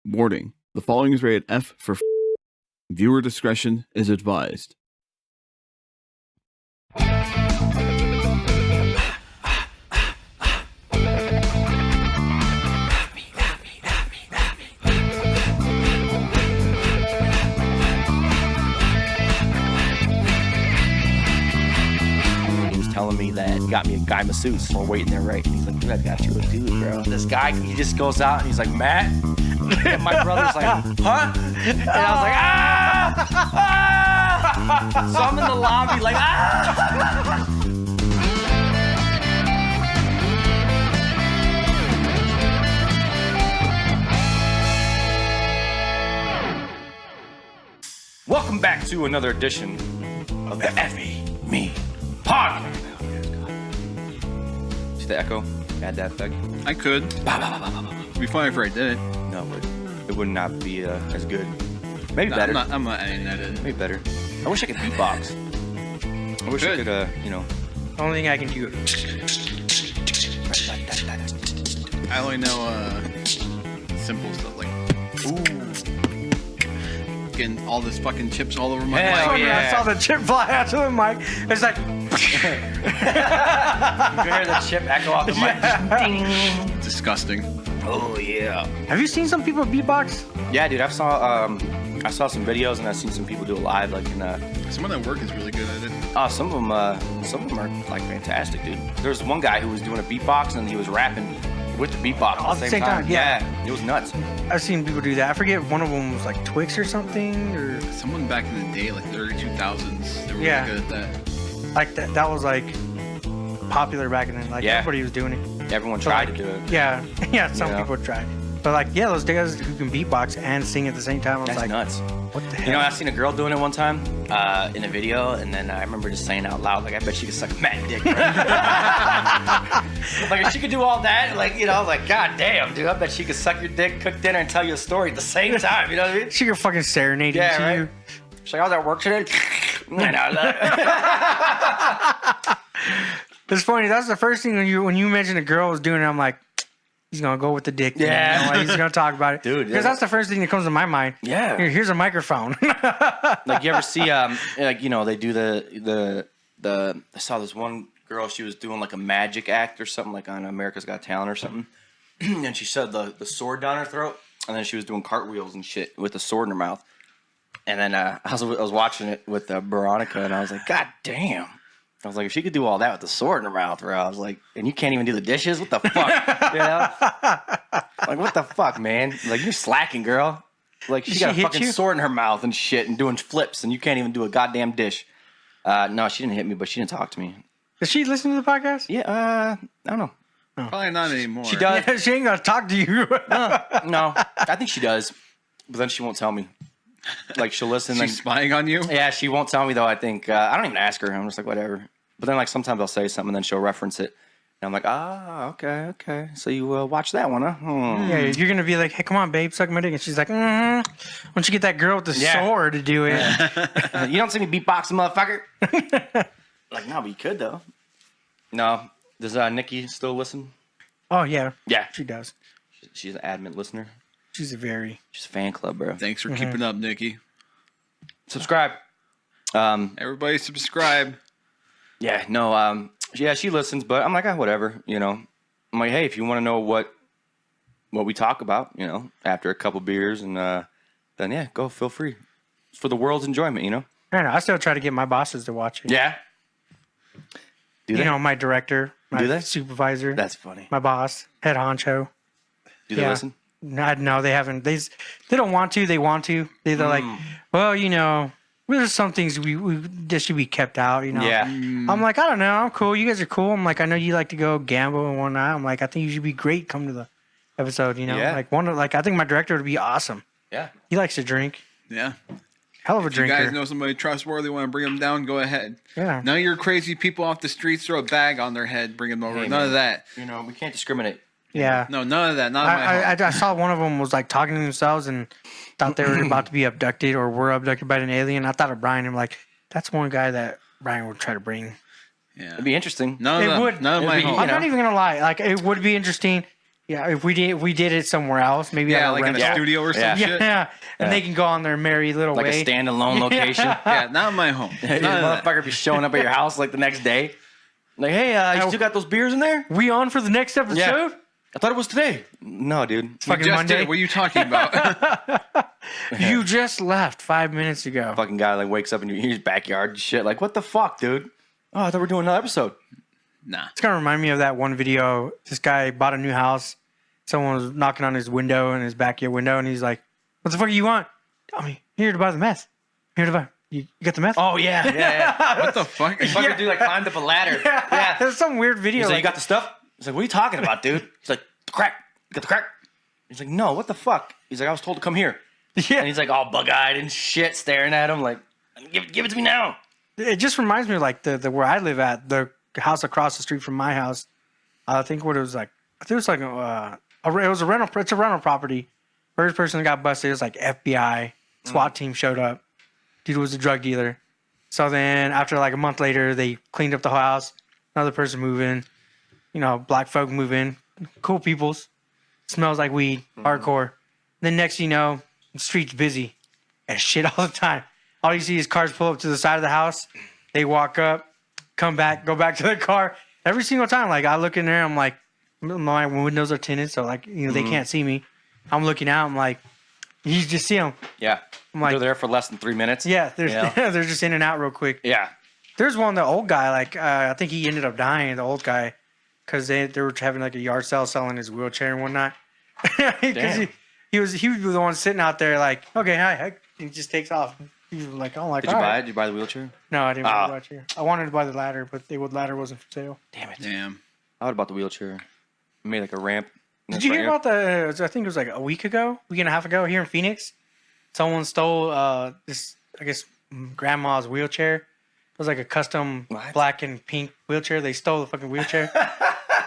Warning. The following is rated F for viewer discretion is advised. He was telling me that he got me a guy masseuse. We're waiting there, right? He's like, dude, I got you a dude, bro. This guy, he just goes out and he's like, Matt. And my brother's like, huh? And I was like, ah! So I'm in the lobby like, ah! Welcome back to another edition of the Effie Me Podcast. See the echo? Add that effect. I could. It'd be fine if I did it. No, it would not be as good. Maybe better. I'm not adding that in. Maybe better. I wish I could beatbox. I wish I could, The only thing I can do I only know simple stuff like getting all this fucking chips all over my Hell mic. yeah. I saw the chip fly out to the mic. It's like You can hear the chip echo off the mic. Ding. Disgusting. Oh yeah. Have you seen some people beatbox? Yeah, dude. I saw some videos and I've seen some people do it live, like in Someone at work is really good at it. some of them are like fantastic, dude. There's one guy who was doing a beatbox and he was rapping with the beatbox All at the same time. yeah. It was nuts. I've seen people do that. I forget, one of them was like Twix or something, or Someone back in the day, like the early 2000s, they were Yeah. really good at that. like that was like popular back then. Like Yeah. everybody was doing it. Everyone tried to do it. Yeah, yeah. Some Yeah. people tried, but like those guys who can beatbox and sing at the same time. I was That's like, nuts. what the hell? You know, I seen a girl doing it one time in a video, and then I remember just saying out loud, like, I bet she could suck a mad dick, bro. Like, if she could do all that, like, like, god damn, dude, I bet she could suck your dick, cook dinner, and tell you a story at the same time, you know what I mean? She could fucking serenade Yeah, to right? you. She's like, I was at work today. It's funny. That's the first thing when you mention a girl was doing it. I'm like, he's gonna go with the dick. thing. Yeah. You know, like, he's gonna talk about it, Dude, Because yeah. that's the first thing that comes to my mind. Yeah. Here's a microphone. Like, you ever see, they do the I saw this one girl, she was doing like a magic act or something, like on America's Got Talent or something. And she shoved the sword down her throat, and then she was doing cartwheels and shit with the sword in her mouth. And then I was watching it with Veronica, and I was like, God damn. I was like, if she could do all that with the sword in her mouth, bro, I was like, and you can't even do the dishes? What the fuck? You know? Like, what the fuck, man? Like, you're slacking, girl. Like, she Did got she a hit fucking you? sword in her mouth and shit and doing flips, and you can't even do a goddamn dish. No, she didn't hit me, but she didn't talk to me. Does she listen to the podcast? Yeah, I don't know. Probably not anymore. She does. Yeah, she ain't gonna talk to you. No, I think she does, but then she won't tell me. Like, she'll listen. She's spying on you? Yeah, she won't tell me, though, I think. I don't even ask her. I'm just like, whatever. But then, like, sometimes I'll say something, and then she'll reference it. And I'm like, okay. So you watch that one, huh? Yeah, you're gonna be like, hey, come on, babe, suck my dick. And she's like, Why don't you get that girl with the Yeah. sword to do it? You don't see me beatboxing, motherfucker. Like, no, but you could, though. No. Does Nikki still listen? Oh, yeah. Yeah. She does. She's an adamant listener. She's a very... She's a fan club, bro. Thanks for keeping up, Nikki. Subscribe. Everybody subscribe. Yeah, no, yeah, she listens, but I'm like, whatever, I'm like, hey, if you want to know what we talk about, after a couple beers, and then, yeah, go, feel free. It's for the world's enjoyment, I don't know. I still try to get my bosses to watch it. Yeah. Do they? My director, my Do they? supervisor, That's funny. my boss, head honcho. Do they Yeah. listen? No, they haven't. They don't want to. They want to. They're like, well, there's some things we just should be kept out. Yeah. I'm like, I don't know. I'm cool. You guys are cool. I'm like, I know you like to go gamble and whatnot. I'm like, I think you should be great. Come to the episode. Yeah. I think my director would be awesome. Yeah. He likes to drink. Yeah. Hell of a If you drinker. guys know somebody trustworthy, want to bring them down, go ahead. Yeah. None of your crazy people off the streets throw a bag on their head, bring them over. Hey, None man. of that. We can't discriminate. Yeah. No, none of that. Not in my home. I saw one of them was like talking to themselves and thought they were about to be abducted or were abducted by an alien. I thought of Brian. I'm like, that's one guy that Brian would try to bring. Yeah. It'd be interesting. None of It them. would. None of It'd my be- home. I'm not even gonna lie. Like, it would be interesting Yeah, if we did it somewhere else, maybe Yeah, like like a in a rental. studio or some Yeah. shit. Yeah, and they can go on their merry little Like way. a standalone location. Yeah, not my home. This None of that. motherfucker be showing up at your house like the next day. Like, hey, you still got those beers in there? We on for the next episode? Yeah. I thought it was today. No, dude. We Fucking just Monday. did. What are you talking about? You just left 5 minutes ago. Fucking guy like wakes up in your backyard and shit. Like, what the fuck, dude? Oh, I thought we were doing another episode. Nah. It's gonna remind me of that one video. This guy bought a new house. Someone was knocking on his window, in his backyard window, and he's like, "What the fuck do you want?" I'm here to buy the meth. Here to buy. You got the meth? Oh, yeah. Yeah. What the fuck? Fucking dude like climbed up a ladder. Yeah. There's some weird video. He's like, you like, got the stuff? He's like, what are you talking about, dude? He's like, the crack. You got the crack? He's like, no, what the fuck? He's like, I was told to come here. yeah. And he's like all bug-eyed and shit, staring at him like, give it to me now. It just reminds me of like the where I live at, the house across the street from my house. I think what it was like. I think it was like it was a rental. It's a rental property. First person that got busted, it was like FBI SWAT team showed up. Dude was a drug dealer. So then after like a month later, they cleaned up the whole house. Another person move in. You know, black folk move in. Cool peoples. Smells like weed. Hardcore. Then next thing you know, the street's busy and shit all the time. All you see is cars pull up to the side of the house. They walk up, come back, go back to their car. Every single time, like I look in there, I'm like, my windows are tinted, so like they can't see me. I'm looking out, I'm like, you just see them. Yeah. I'm like, They're there for less than 3 minutes. yeah, Yeah. they're just in and out real quick. Yeah. There's one, the old guy, like I think he ended up dying, the old guy, because they were having like a yard sale selling his wheelchair and whatnot. Because he was the one sitting out there like, okay, hi. He just takes off. He was like, oh my god. Did you buy it? Did you buy the wheelchair? No, I didn't buy the wheelchair. I wanted to buy the ladder, but the ladder wasn't for sale. Damn it. Damn. I would have bought the wheelchair. Made like a ramp. Did you hear about I think it was like a week and a half ago here in Phoenix? Someone stole this, I guess, grandma's wheelchair. It was like a custom What? black and pink wheelchair. They stole the fucking wheelchair.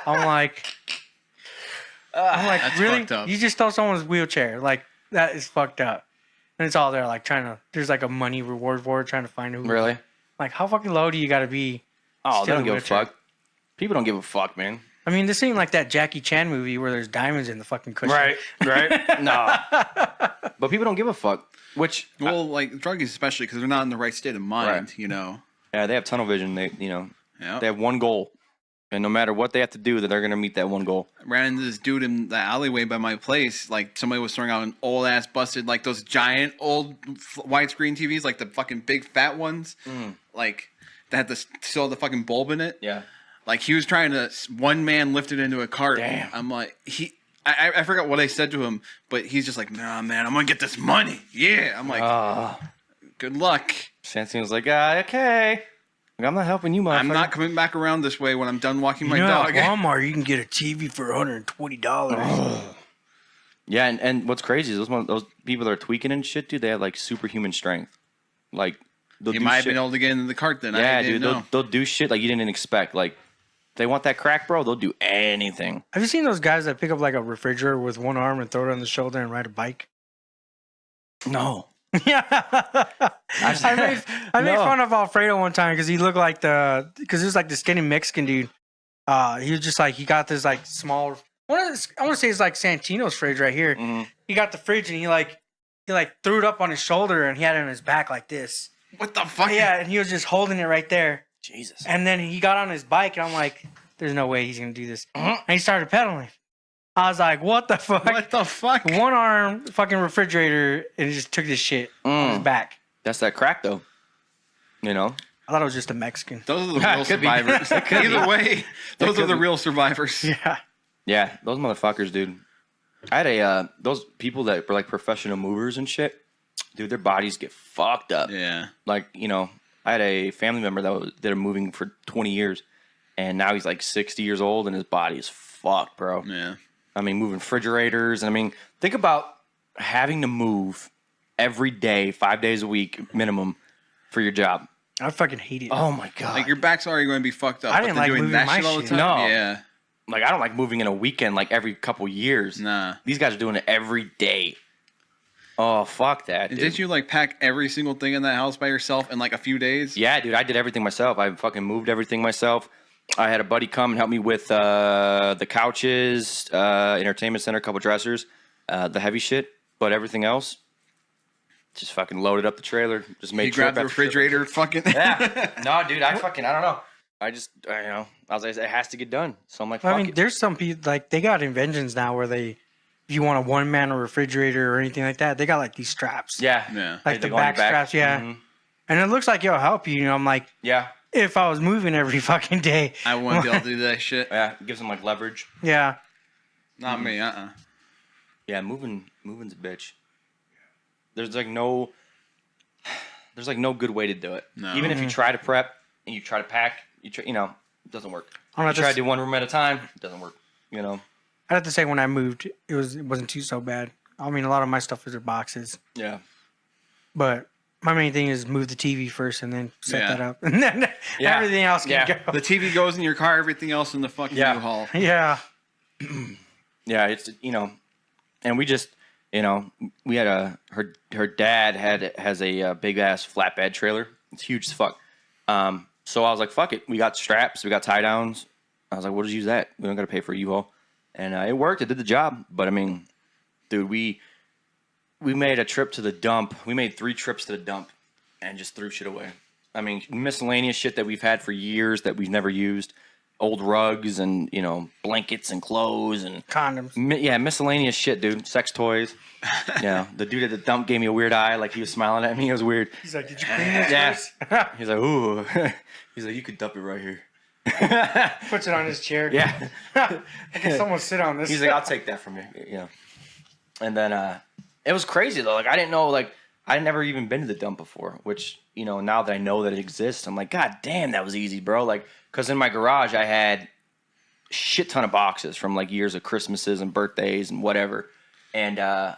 I'm like, That's really? fucked up. You just stole someone's wheelchair? Like, that is fucked up. And it's all there, like there's like a money reward for it, trying to find who. Really? Like, how fucking low do you got to be? Oh, they Steal don't a give a wheelchair. fuck. People don't give a fuck, man. I mean, this ain't like that Jackie Chan movie where there's diamonds in the fucking cushion. Right. No. But people don't give a fuck. Which, Well, like druggies especially because they're not in the right state of mind. Right. You know. yeah, they have tunnel vision. They Yeah. have one goal. And no matter what they have to do, that they're going to meet that one goal. Ran into this dude in the alleyway by my place. Like somebody was throwing out an old ass busted, like those giant old widescreen TVs, like the fucking big fat ones, like that had still had the fucking bulb in it. Yeah. Like he was trying to one man lift it into a cart. Damn. I'm like I forgot what I said to him, but he's just like, nah, man, I'm gonna get this money. Yeah. I'm like, good luck. Sanson was like, okay. Like, I'm not helping you, motherfucker. I'm not coming back around this way when I'm done walking my You know, dog. at Walmart, you can get a TV for $120. Yeah, and what's crazy is those people that are tweaking and shit, dude, they have like superhuman strength. Like, they'll You do might have shit. been able to get into the cart then. Yeah, I didn't dude, know. they'll do shit like you didn't expect. Like, they want that crack, bro, they'll do anything. Have you seen those guys that pick up like a refrigerator with one arm and throw it on the shoulder and ride a bike? No. Yeah. I made No. fun of Alfredo one time because he looked like because he was like the skinny Mexican dude. He was just like, he got this like small, I want to say it's like Santino's fridge right here. Mhm. He got the fridge and he threw it up on his shoulder and he had it on his back like this. What the fuck? Yeah, and he was just holding it right there. Jesus. And then he got on his bike, and I'm like, there's no way he's going to do this. And he started pedaling. I was like, what the fuck? What the fuck? One arm fucking refrigerator, and he just took this shit on his back. That's that crack, though. You know? I thought it was just a Mexican. Those are the Yeah, real it could be. survivors. It could Either be. way, those could are the be. real survivors. Yeah. Yeah, those motherfuckers, dude. I had those people that were like professional movers and shit. Dude, their bodies get fucked up. Yeah. Like, you know, I had a family member that did a moving for 20 years, and now he's like 60 years old, and his body is fucked, bro. Yeah. I mean, moving refrigerators. And I mean, think about having to move every day, 5 days a week minimum for your job. I fucking hate it. Oh my God. Like your back's already going to be fucked up. I but didn't then like doing moving that my shit all the shit. time. No. Yeah. Like, I don't like moving in a weekend like every couple years. Nah. These guys are doing it every day. Oh, fuck that, dude. Didn't you like pack every single thing in that house by yourself in like a few days? Yeah, dude, I did everything myself. I fucking moved everything myself. I had a buddy come and help me with the couches, entertainment center, a couple dressers, the heavy shit, but everything else, just fucking loaded up the trailer. Just made You grabbed the refrigerator, fucking. Yeah. No, dude, I don't know. I was like, it has to get done. So I'm like, fuck I mean, it. there's some people like they got inventions now where if you want a one-man refrigerator or anything like that, they got like these straps. Yeah. Yeah. Like They the go on your back straps, yeah. Mhm. And it looks like it'll help you. You know, I'm like, Yeah. if I was moving every fucking day, I wouldn't be able to do that shit. Yeah. It gives them like leverage. yeah. Not me. Yeah. Moving's a bitch. There's like no good way to do it. No. Even if you try to prep and you try to pack, it doesn't work. I'm You not try to just, do one room at a time, it doesn't work. You know. I have to say when I moved, it wasn't too so bad. I mean, a lot of my stuff was in boxes, Yeah. but my main thing is move the TV first and then set Yeah. that up, and then Yeah. everything else can Yeah. go. The TV goes in your car. Everything else in the fucking Yeah. U-Haul. Yeah. Yeah, it's and we just we had her dad has a big ass flatbed trailer. It's huge as fuck. So I was like, fuck it. We got straps, we got tie downs. I was like, we'll just use that. We don't got to pay for a U-Haul, and it worked. It did the job. But I mean, dude, we made a trip to the dump. We made 3 trips to the dump, and just threw shit away. I mean, miscellaneous shit that we've had for years that we've never used. Old rugs and blankets and clothes and Condoms. miscellaneous shit, dude. Sex toys. Yeah, the dude at the dump gave me a weird eye, like he was smiling at me. It was weird. He's like, "Did you clean this?" Yeah. first?" He's like, ooh. He's like, you could dump it right here. Puts it on his chair. Yeah. Can someone sit on this? He's like, I'll take that from you. Yeah. And then it was crazy though. Like I didn't know. Like I'd never even been to the dump before. Which now that I know that it exists, I'm like, God damn, that was easy, bro. Like, cause in my garage I had shit ton of boxes from like years of Christmases and birthdays and whatever. And I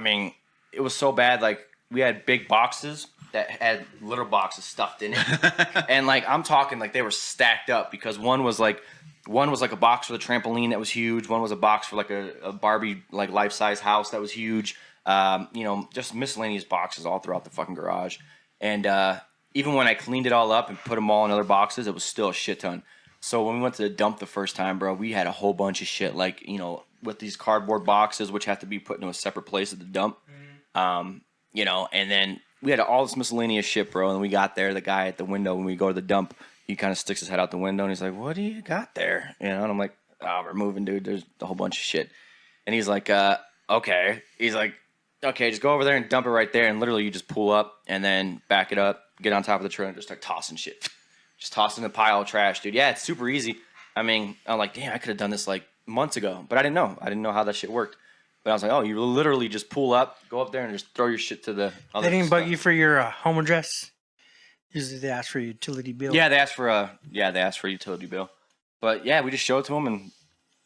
mean, it was so bad. Like we had big boxes that had little boxes stuffed in it, and like I'm talking like they were stacked up because one was like a box for the trampoline that was huge. One was a box for like a Barbie like life size house that was huge. Just miscellaneous boxes all throughout the fucking garage. And even when I cleaned it all up and put them all in other boxes, it was still a shit ton. So when we went to the dump the first time, bro, we had a whole bunch of shit like with these cardboard boxes which have to be put into a separate place at the dump. And then we had all this miscellaneous shit, bro. And we got there, the guy at the window when we go to the dump, he kind of sticks his head out the window and he's like, "What do you got there?" And I'm like, "Oh, we're moving, dude. There's a whole bunch of shit." And he's like, "Okay." He's like, "Okay, just go over there and dump it right there." And literally, you just pull up and then back it up, get on top of the trailer, and just start tossing shit, just tossing the pile of trash, dude. Yeah, it's super easy. I mean, I'm like, damn, I could have done this like months ago, but I didn't know. I didn't know how that shit worked. But I was like, oh, you literally just pull up, go up there, and just throw your shit to the other They didn't stuff. bug you for your home address. Usually they ask for a utility bill. Yeah, they asked for a utility bill. But yeah, we just showed it to them, and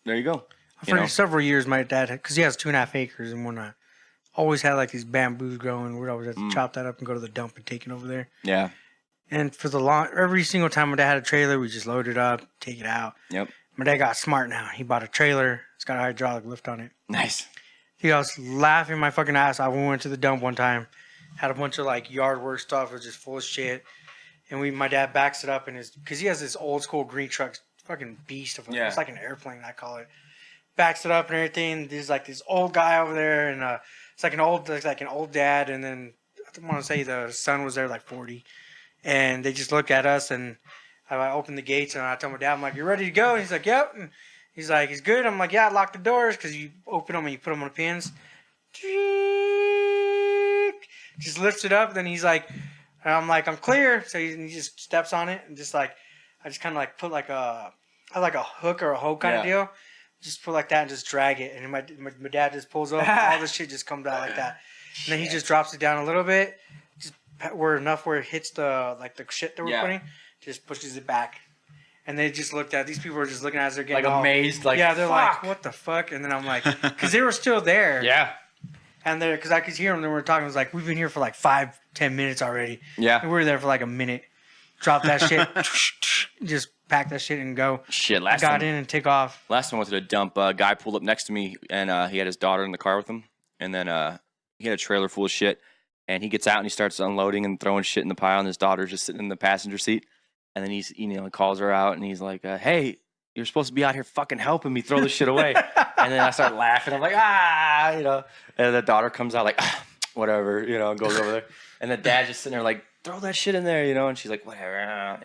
there you go. For several years, my dad, because he has 2.5 acres, and when I always had like these bamboos growing, we'd always have to chop that up and go to the dump and take it over there. Yeah. And for every single time my dad had a trailer, we just load it up, take it out. Yep. My dad got smart now. He bought a trailer. It's got a hydraulic lift on it. Nice. He was laughing my fucking ass off. We went to the dump one time, had a bunch of like yard work stuff. It was just full of shit. And my dad backs it up in because he has this old school green truck, fucking beast of Yeah. It's like an airplane, I call it. Backs it up and everything. There's like this old guy over there, and it's like an old dad. And then I want to say the son was there like 40, and they just look at us, and I open the gates and I tell my dad, I'm like, "You ready to go?" And he's like, "Yep." And he's like, "He's good." I'm like, "Yeah, I locked the doors because you open them and you put them on the pins." Just lifts it up. And then he's like, and I'm like, "I'm clear." So he just steps on it and just like, I just kind of like put like a hook or a hoe kind of deal. Just put like that and just drag it. And my dad just pulls up. All this shit just comes out like that. And then he just drops it down a little bit, just where it hits the shit that we're putting, just pushes it back. And they just looked at, these people were just looking at us, they're getting Like all amazed, like, yeah, they're like, fuck. "What the fuck?" And then I'm like, because they were still there. Yeah. And because I could hear them, they were talking. It was like, "We've been here for like 5-10 minutes already." Yeah. And we were there for like a minute. Drop that shit, just pack that shit and go. Shit, last Got time in and take off. I went to the dump, a guy pulled up next to me, and he had his daughter in the car with him. And then he had a trailer full of shit. And he gets out and he starts unloading and throwing shit in the pile, and his daughter's just sitting in the passenger seat. And then he's, calls her out and he's like, hey, you're supposed to be out here fucking helping me throw this shit away. And then I start laughing. I'm like, and the daughter comes out like, whatever, and goes over there. And the dad just sitting there like, throw that shit in there, and she's like, whatever,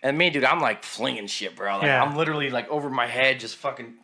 And me, dude, I'm like flinging shit, bro. Like, I'm literally like over my head, just fucking.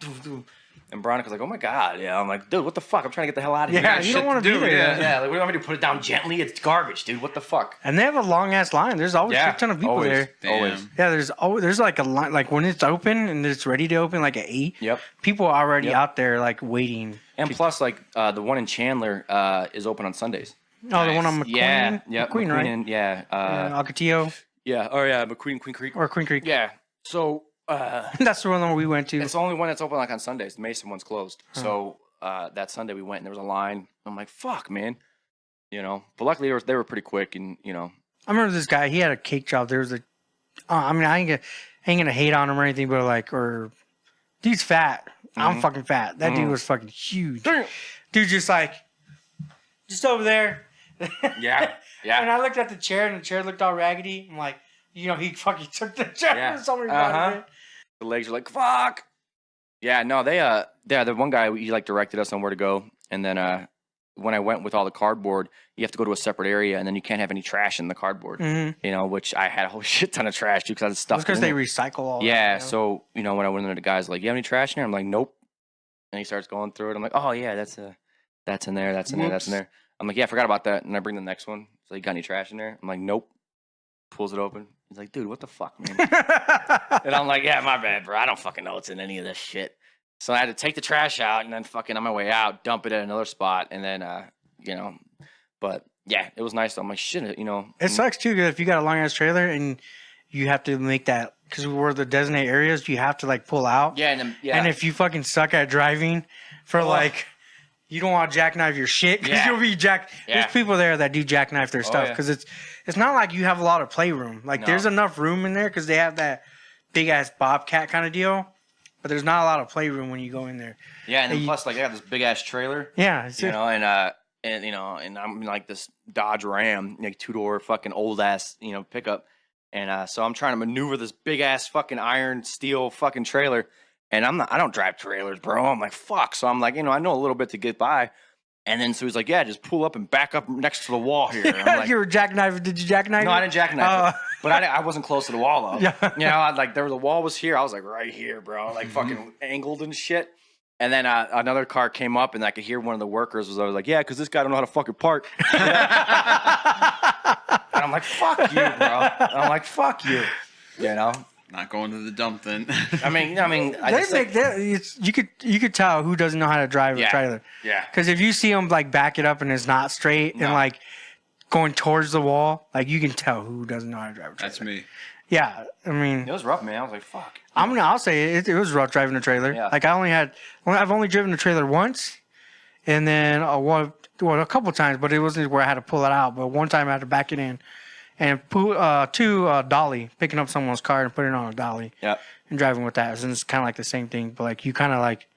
And Veronica's like, oh my God. Yeah. I'm like, dude, what the fuck? I'm trying to get the hell out of here. Yeah, you don't want to be there. Yeah. Like, what do you want me to put it down gently? It's garbage, dude. What the fuck? And they have a long ass line. There's always a ton of people always, there. Damn. Always. Yeah, there's like a line, like when it's open and it's ready to open, like at 8. Yep. People are already out there like waiting. And plus, like the one in Chandler is open on Sundays. Oh, the one on McQueen? Yeah. McQueen, right? And, Ocotillo McQueen, Queen Creek. or Queen Creek. Yeah. So That's the one where we went to. it's the only one that's open like on Sundays. The Mason one's closed. So that Sunday we went and there was a line. I'm like, fuck, man. But luckily they were pretty quick and I remember this guy. He had a cake shop. There was I mean, I ain't gonna hate on him or anything, but dude's fat. I'm fucking fat. That dude was fucking huge. Dude, just over there. Yeah. And I looked at the chair, and the chair looked all raggedy. I'm like, he fucking took the chair and somebody brought it. The legs are like, fuck. Yeah, no, the one guy, he like directed us on where to go. And then when I went with all the cardboard, you have to go to a separate area, and then you can't have any trash in the cardboard. Which I had a whole shit ton of trash too because I was stuff. Because they recycle all. Yeah, so when I went in there, the guy's like, "You have any trash in there?" I'm like, "Nope." And he starts going through it. I'm like, "Oh yeah, that's in there, that's in there, that's in there." I'm like, "Yeah, I forgot about that." And I bring the next one. So you got any trash in there? I'm like, "Nope." Pulls it open. He's like, "Dude, what the fuck, man?" And I'm like, "Yeah, my bad, bro. I don't fucking know what's in any of this shit." So I had to take the trash out and then fucking on my way out, dump it at another spot, and then but yeah, it was nice. Though. I'm like, shit, It sucks too because if you got a long ass trailer and you have to make that because we're the designated areas, you have to like pull out. Yeah, and if you fucking suck at driving for you don't want to jackknife your shit because you'll be jack. Yeah. There's people there that do jackknife their stuff because it's not like you have a lot of playroom. Like there's enough room in there because they have that big ass bobcat kind of deal, but there's not a lot of playroom when you go in there. Yeah, and then plus like I got this big ass trailer. Yeah, and I'm in like this Dodge Ram, like 2-door fucking old ass, pickup. And so I'm trying to maneuver this big ass fucking iron steel fucking trailer. And I don't drive trailers, bro. I'm like, fuck. So I'm like, I know a little bit to get by. And then so he's like, yeah, just pull up and back up next to the wall here. And I'm like, you were jackknifing. Did you jackknife? No, I didn't jackknife it. But I wasn't close to the wall though. Yeah. The wall was here. I was like right here, bro. Like fucking angled and shit. And then another car came up, and I could hear one of the workers was like, "Yeah, because this guy don't know how to fucking park." And I'm like, "Fuck you, bro." I'm like, "Fuck you," Not going to the dump then. You could tell who doesn't know how to drive a trailer. Yeah. Because if you see them like back it up and it's not straight and like going towards the wall, like you can tell who doesn't know how to drive a trailer. That's me. Yeah, I mean, it was rough, man. I was like, "Fuck." I'll say it was rough driving a trailer. Yeah. Like I've only driven a trailer once, and then a couple times, but it wasn't where I had to pull it out. But one time I had to back it in, and dolly, picking up someone's car and putting it on a dolly. Yeah. And driving with that, and it's kind of like the same thing. But like you kind of like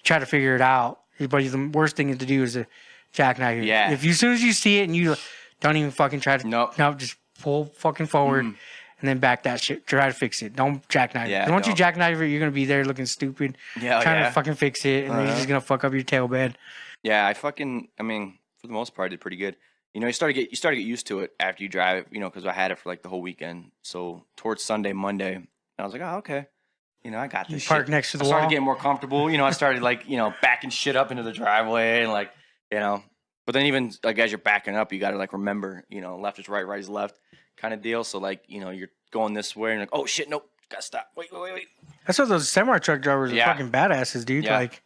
try to figure it out. But the worst thing to do is to jackknife. Yeah. If as soon as you see it and you don't even fucking try to. Nope. Just pull fucking forward. And then back that shit. Try to fix it. Don't jackknife it. Once you jackknife it, you're going to be there looking stupid. Trying to fucking fix it. And then you're just going to fuck up your tail bed. Yeah, for the most part, I did pretty good. You start to get used to it after you drive it, because I had it for like the whole weekend. So towards Sunday, Monday, I was like, oh, okay. I got this Park shit. next to the I started wall. getting more comfortable. I started backing shit up into the driveway and But then even like as you're backing up, you got to remember, left is right is left. Kind of deal. So you're going this way and oh shit, nope, gotta stop. Wait. That's what those semi truck drivers are fucking badasses, dude. Yeah. Like,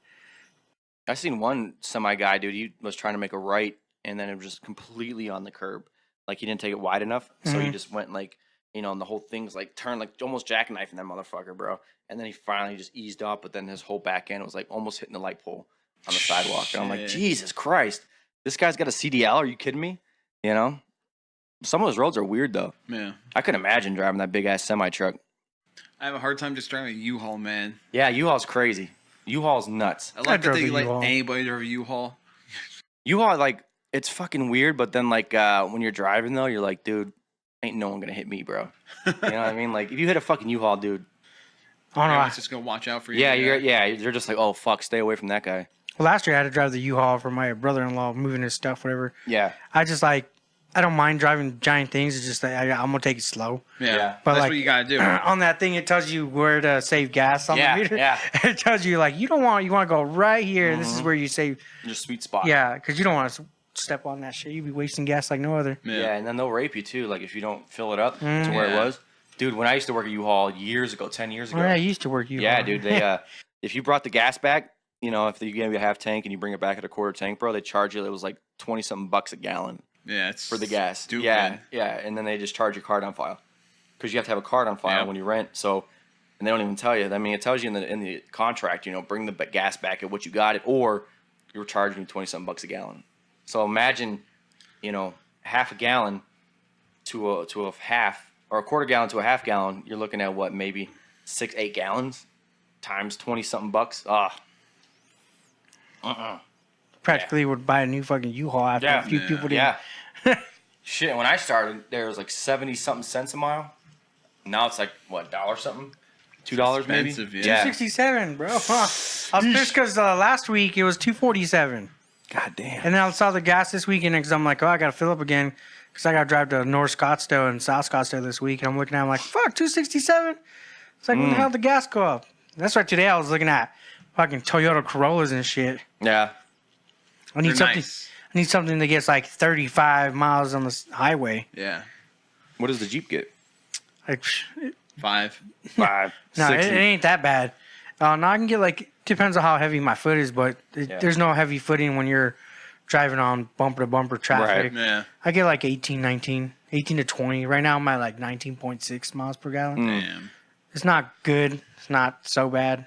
I seen one semi guy, dude. He was trying to make a right, and then it was just completely on the curb. Like he didn't take it wide enough, so he just went and the whole thing's turned almost jackknifing that motherfucker, bro. And then he finally just eased up, but then his whole back end was almost hitting the light pole on the sidewalk. And I'm like, Jesus Christ, this guy's got a CDL? Are you kidding me? Some of those roads are weird though. Yeah. I couldn't imagine driving that big ass semi truck. I have a hard time just driving a U-Haul, man. Yeah, U-Haul's crazy. U-Haul's nuts. I like to think U-Haul. anybody drove a U-Haul. U-Haul, it's fucking weird, but then when you're driving though, you're like, dude, ain't no one gonna hit me, bro. You know what I mean? Like if you hit a fucking U-Haul, dude. I don't know. Everyone's just gonna watch out for you. Yeah, you're just like, oh fuck, stay away from that guy. Well, last year I had to drive the U-Haul for my brother-in-law moving his stuff, whatever. Yeah. I just I don't mind driving giant things. It's just that I'm gonna take it slow. Yeah. But That's like, what you gotta do. On that thing, it tells you where to save gas on Yeah, the meter. yeah. It tells you you want to go right here. This is where you save. Just sweet spot. Yeah, because you don't want to step on that shit. You'd be wasting gas like no other. Yeah, and then they'll rape you too, like if you don't fill it up to where it Yeah. was. Dude, when I used to work at U-Haul years ago, 10 years ago. Oh, yeah, I used to work U-Haul. Yeah, dude. They if you brought the gas back, if you gave you a half tank and you bring it back at a quarter tank, bro, they charge you. It was like 20 something bucks a gallon Yeah, it's for the gas. Stupid. Yeah, and then they just charge your card on file because you have to have a card on file Yeah. when you rent. So, and they don't even tell you. I mean, it tells you in the contract, bring the gas back at what you got it, or you're charging you 20 something bucks a gallon. So imagine, half a gallon to a half. Or a quarter gallon to a half gallon, you're looking at what, maybe 6-8 gallons times 20 something bucks. Practically would buy a new fucking U-Haul after a few people did. Yeah. Shit, when I started, there was like 70 something cents a mile. Now it's like what, $1 something? $2 maybe? Expensive, yeah. 67, bro. Huh. I was pissed because last week it was 247. God damn. And then I saw the gas this weekend because I'm like, oh, I got to fill up again because I got to drive to North Scottsdale and South Scottsdale this week. And I'm looking at it, I'm like, fuck, 267? It's like, when the hell did the gas go up? That's right. Today I was looking at fucking Toyota Corollas and shit. Yeah. I need They're something. nice. I need something that gets like 35 miles on the highway. Yeah. What does the Jeep get? Like, 5. 5. no, 6. it ain't that bad. No, I can get depends on how heavy my foot is, but there's no heavy footing when you're driving on bumper to bumper traffic. Right. Yeah. I get like 18 to 20. Right now I'm at like 19.6 miles per gallon. Damn. It's not good. It's not so bad.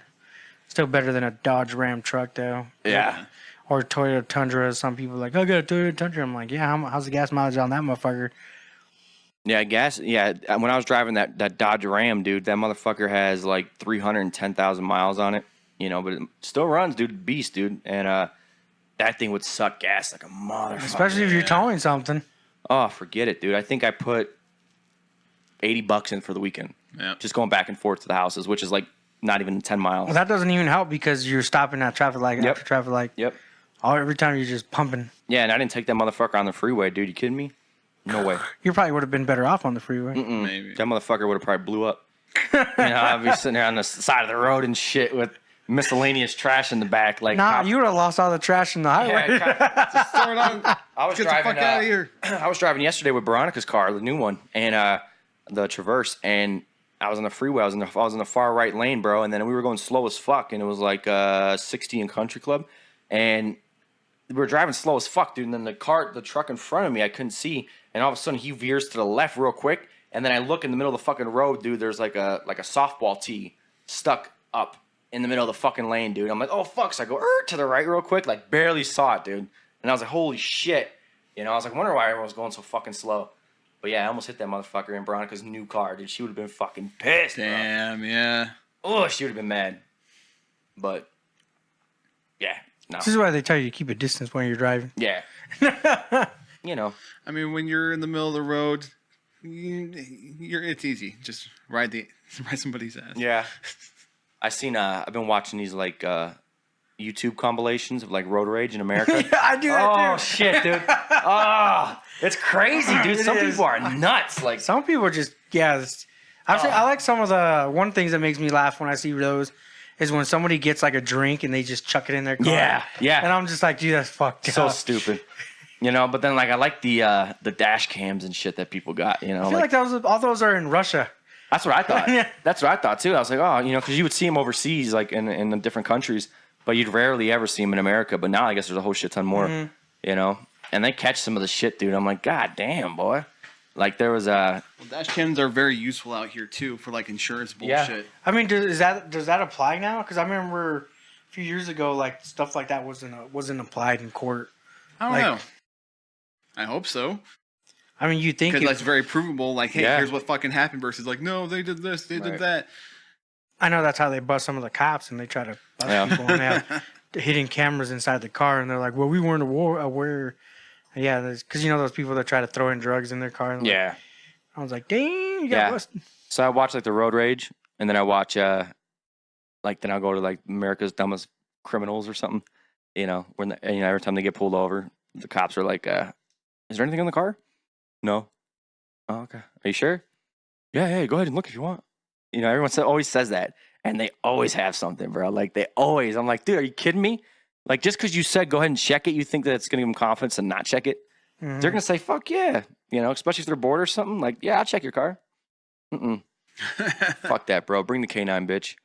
Still better than a Dodge Ram truck though. Yeah. Or Toyota Tundra. Some people are like, I got a Toyota Tundra. I'm like, yeah, how's the gas mileage on that motherfucker? Yeah, gas. Yeah, when I was driving that Dodge Ram, dude, that motherfucker has like 310,000 miles on it. But it still runs, dude. Beast, dude. And that thing would suck gas like a motherfucker. Especially if you're towing something. Oh, forget it, dude. I think I put $80 in for the weekend. Yeah. Just going back and forth to the houses, which is like not even 10 miles. Well, that doesn't even help because you're stopping at traffic light Yep. after traffic light. Yep. Every time you're just pumping. Yeah, and I didn't take that motherfucker on the freeway, dude. You kidding me? No way. You probably would have been better off on the freeway. Maybe. That motherfucker would have probably blew up. I'd be sitting there on the side of the road and shit with miscellaneous trash in the back. Like, Nah, you would have lost all the trash in the highway. Yeah, Throw it on. I was Get the driving. fuck out of here. I was driving yesterday with Veronica's car, the new one, and the Traverse, and I was on the freeway. I was in the far right lane, bro, and then we were going slow as fuck, and it was like 60 in Country Club, and we were driving slow as fuck, dude. And then the truck in front of me, I couldn't see, and all of a sudden he veers to the left real quick, and then I look in the middle of the fucking road, dude. There's like a softball tee stuck up in the middle of the fucking lane, dude. I'm like, oh fuck! So I go to the right real quick, like barely saw it, dude. And I was like, holy shit! I was like, wonder why everyone was going so fucking slow. But yeah, I almost hit that motherfucker in Veronica's new car, dude. She would have been fucking pissed. Bro. Damn, yeah. Oh, she would have been mad. But yeah, no, This is why they tell you to keep a distance when you're driving. yeah. I mean, when you're in the middle of the road, it's easy. Just ride somebody's ass. Yeah. I've been watching these like YouTube compilations of like road rage in America. Yeah, I do that Oh too. shit, dude. Oh, it's crazy, dude. It Some is. people are nuts. Like, Some people just I like some of the one things that makes me laugh when I see those is when somebody gets like a drink and they just chuck it in their car. yeah. And I'm just like, dude, that's fucked So up. stupid. But then like I like the dash cams and shit that people got. I feel like all those are in Russia. That's what I thought. Yeah. That's what I thought too. I was like, oh, because you would see them overseas, like in the different countries, but you'd rarely ever see them in America. But now I guess there's a whole shit ton more, And they catch some of the shit, dude. I'm like, god damn, boy. Like there was Well, dash cams are very useful out here too for like insurance bullshit. I mean, does that apply now? Because I remember a few years ago, like stuff like that wasn't applied in court. I don't Like- know. I hope so. I mean, you think Because that's very provable. Like, hey, Yeah. here's what fucking happened. Versus like, no, they did this, they Right. did that. I know that's how they bust some of the cops and they try to bust Yeah. people and they have hidden cameras inside the car and they're like, well, we weren't aware. Yeah, because those people that try to throw in drugs in their car. And yeah. I was like, dang, you got Yeah. busted. So I watch like the road rage, and then I watch like then I'll go to like America's Dumbest Criminals or something. You know, when every time they get pulled over, the cops are like, "Is there anything in the car?" No. Oh, okay. Are you sure? Yeah, yeah. Go ahead and look if you want. You know, everyone always says that, and they always have something, bro. Like they always. I'm like, dude, are you kidding me? Like just because you said go ahead and check it, you think that it's gonna give them confidence to not check it? Mhm. They're gonna say, "Fuck yeah," you know, especially if they're bored or something. Like, yeah, I'll check your car. Fuck that, bro. Bring the K9, bitch.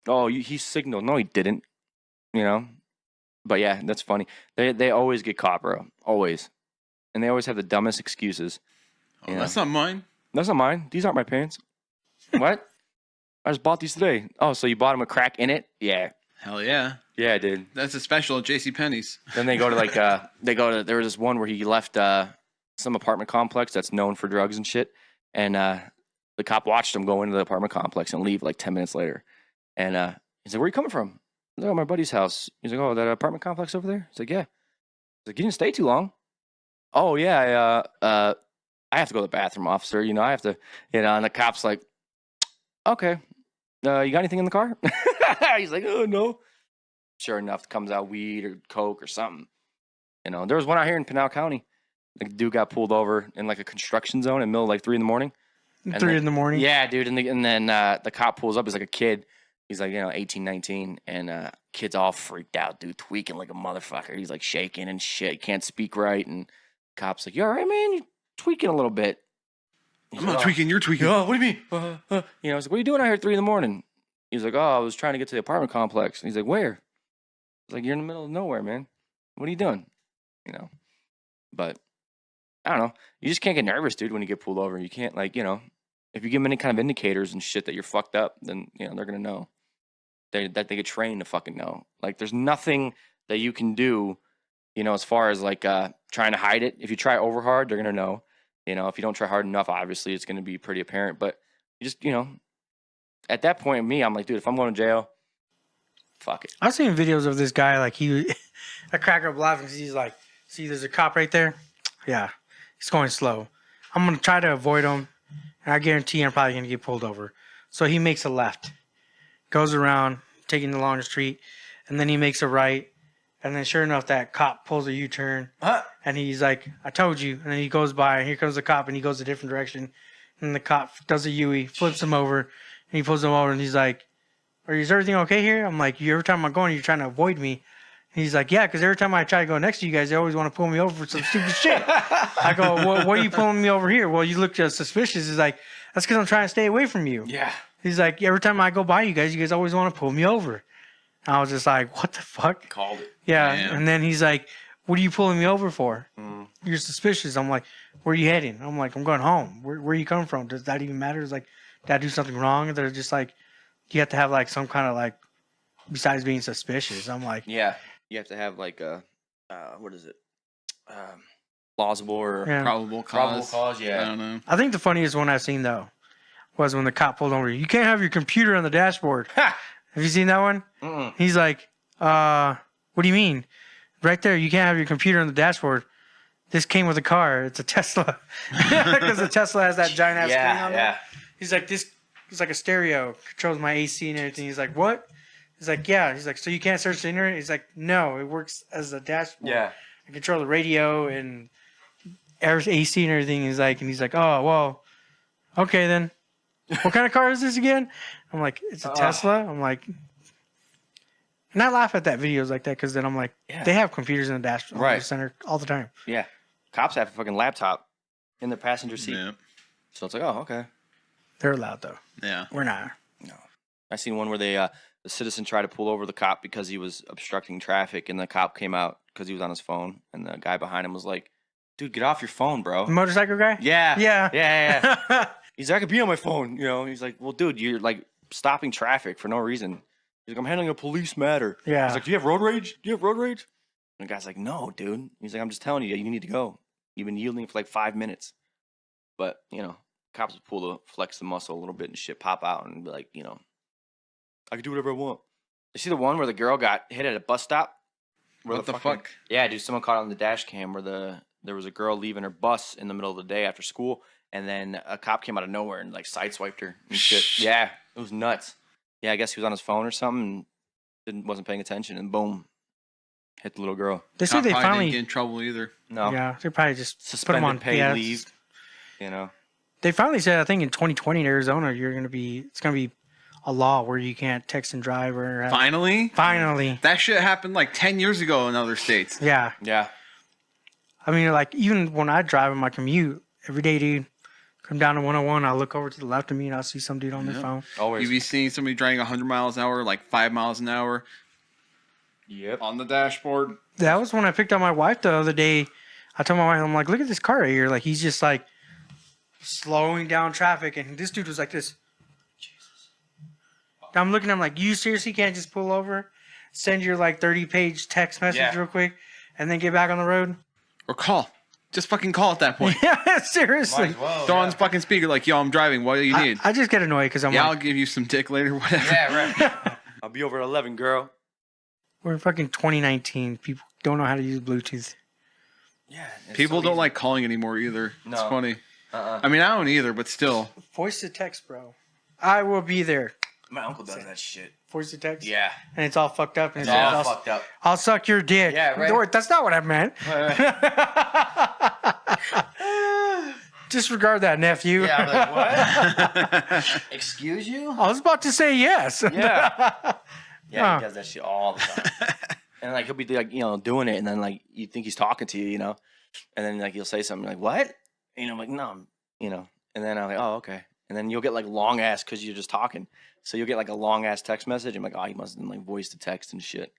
Oh, he signaled. No, he didn't. You know. But yeah, that's funny. They always get caught, bro. Always, and they always have the dumbest excuses. Oh, that's not mine. That's not mine. These aren't my pants. What? I just bought these today. Oh, so you bought them with crack in it? Yeah. Hell yeah. Yeah, dude. That's a special at JCPenney's. Then they go to like there was this one where he left some apartment complex that's known for drugs and shit, and the cop watched him go into the apartment complex and leave like 10 minutes later, and he's like, "Where are you coming from?" He's like, "Oh, my buddy's house." He's like, "Oh, that apartment complex over there?" He's like, "Yeah." He's like, "You didn't stay too long." "Oh yeah, I have to go to the bathroom, officer. You know, I have to." You know, and the cop's like, "Okay, you got anything in the car?" He's like, "Oh no." Sure enough, comes out weed or coke or something. You know, there was one out here in Pinal County. Like, dude got pulled over in like a construction zone in the middle of like 3 a.m. And 3 in the morning. Yeah, dude. And then the cop pulls up. He's like a kid. He's like, 18, 19. And kid's all freaked out, dude, tweaking like a motherfucker. He's like shaking and shit. Can't speak right. And cop's like, "You all right, man? You're tweaking a little bit." He's I'm like, not "Oh." tweaking. You're tweaking. "Oh, what do you mean?" You know, I was like, "What are you doing out here at 3 a.m? He's like, "Oh, I was trying to get to the apartment complex." And he's like, "Where?" It's like, "You're in the middle of nowhere, man. What are you doing?" You know, but I don't know. You just can't get nervous, dude, when you get pulled over. You can't, like, if you give them any kind of indicators and shit that you're fucked up, then, they're going to know. They get trained to fucking know. Like, there's nothing that you can do, as far as, like, trying to hide it. If you try over hard, they're going to know. If you don't try hard enough, obviously, it's going to be pretty apparent. But you just, at that point, I'm like, dude, if I'm going to jail, fuck it. I've seen videos of this guy, like, I crack up laughing because he's like, see, there's a cop right there? Yeah, he's going slow. I'm going to try to avoid him, and I guarantee I'm probably going to get pulled over. So he makes a left, goes around, taking the long street, and then he makes a right, and then sure enough, that cop pulls a U-turn, and he's like, I told you, and then he goes by, and here comes the cop, and he goes a different direction, and the cop does a U-ey, flips him over, and he pulls him over, and he's like, is everything okay here? I'm like, every time I'm going, you're trying to avoid me. He's like, yeah, because every time I try to go next to you guys, they always want to pull me over for some stupid shit. I go, what are you pulling me over here? Well, you look suspicious. He's like, that's because I'm trying to stay away from you. Yeah. He's like, every time I go by you guys always want to pull me over. And I was just like, what the fuck? Called it. Yeah. Damn. And then he's like, what are you pulling me over for? You're suspicious. I'm like, where are you heading? I'm like, I'm going home. Where are you coming from? Does that even matter? It's like, did I do something wrong? They're just like, you have to have like some kind of like, besides being suspicious. I'm like, Yeah. You have to have like a, what is it? Plausible or yeah. Probable probable cause. cause. I Yeah. don't know. I think the funniest one I've seen though was when the cop pulled over. You can't have your computer on the dashboard. Ha! Have you seen that one? Mm-mm. He's like, what do you mean? Right there, you can't have your computer on the dashboard. This came with a car. It's a Tesla. Because the Tesla has that giant ass screen on Yeah. it. He's like, this is like a stereo. Controls my AC and everything. He's like, what? He's like, yeah. He's like, so you can't search the internet? He's like, no, it works as a dashboard. Yeah. I control the radio and AC and everything. He's like, oh, well, okay then. What kind of car is this again? I'm like, it's a Tesla. I'm like, and I laugh at that videos like that because then I'm like, Yeah. they have computers in the dash Right. center all the time. Yeah. Cops have a fucking laptop in their passenger seat. Yeah. So it's like, oh, okay. They're allowed though. Yeah. We're not. No. I seen one where the citizen tried to pull over the cop because he was obstructing traffic, and the cop came out because he was on his phone, and the guy behind him was like, dude, get off your phone, bro. The motorcycle guy? Yeah. Yeah. Yeah. He's like, I could be on my phone, He's like, well, dude, you're like stopping traffic for no reason. He's like, I'm handling a police matter. Yeah. He's like, do you have road rage? And the guy's like, no, dude. He's like, I'm just telling you, you need to go. You've been yielding for like 5 minutes. But, cops will pull the flex the muscle a little bit and shit, pop out and be like, I can do whatever I want. You see the one where the girl got hit at a bus stop? What the fuck? Yeah, dude, someone caught it on the dash cam where there was a girl leaving her bus in the middle of the day after school, and then a cop came out of nowhere and like sideswiped her and shit. Yeah, it was nuts. Yeah, I guess he was on his phone or something and wasn't paying attention, and boom, hit the little girl. They say Cop they probably finally. didn't get in trouble either. No, Yeah, they probably just put suspended them on paid leave. You know, They finally said, I think in 2020 in Arizona, it's gonna be a law where you can't text and drive or. Finally, Finally. that shit happened like 10 years ago in other states. Yeah. yeah. I mean, like, even when I drive in my commute, every day, dude, come down to 101, I'll look over to the left of me and I'll see some dude on their Yeah. phone. Always. You be seeing somebody driving 100 miles an hour, like 5 miles an hour Yep. on the dashboard. That was when I picked up my wife the other day. I told my wife, I'm like, look at this car right here. Like, he's just like slowing down traffic. And this dude was like this. Jesus. I'm looking at him like, you seriously can't just pull over, send your like 30-page text message Yeah. real quick, and then get back on the road? Or call. Just fucking call at that point. Yeah, seriously. Throw on fucking speaker like, yo, I'm driving. What do you need? I just get annoyed because I'm Yeah, I'll like, give you some dick later, whatever. Yeah, right. I'll be over at 11, girl. we're in fucking 2019. People don't know how to use Bluetooth. Yeah. People don't like calling anymore either. It's No. funny. Uh-uh. I mean, I don't either, but still. Voice to text, bro. I will be there. My uncle does that shit. Voice to text? Yeah. And it's all fucked up. And It's it says, all I'll, fucked up. I'll suck your dick. Yeah, right. Wait, that's not what I meant. Disregard that, nephew. Yeah, I'm like, what? Excuse you? I was about to say yes. Yeah. Yeah, Huh. he does that shit all the time. And like he'll be like, doing it, and then like you think he's talking to you, and then like he'll say something like, "What?" And I'm like, "No, and then I'm like, "Oh, okay." And then you'll get like long ass because you're just talking. So you'll get like a long ass text message. I'm like, "Oh, he must have like voice to text and shit."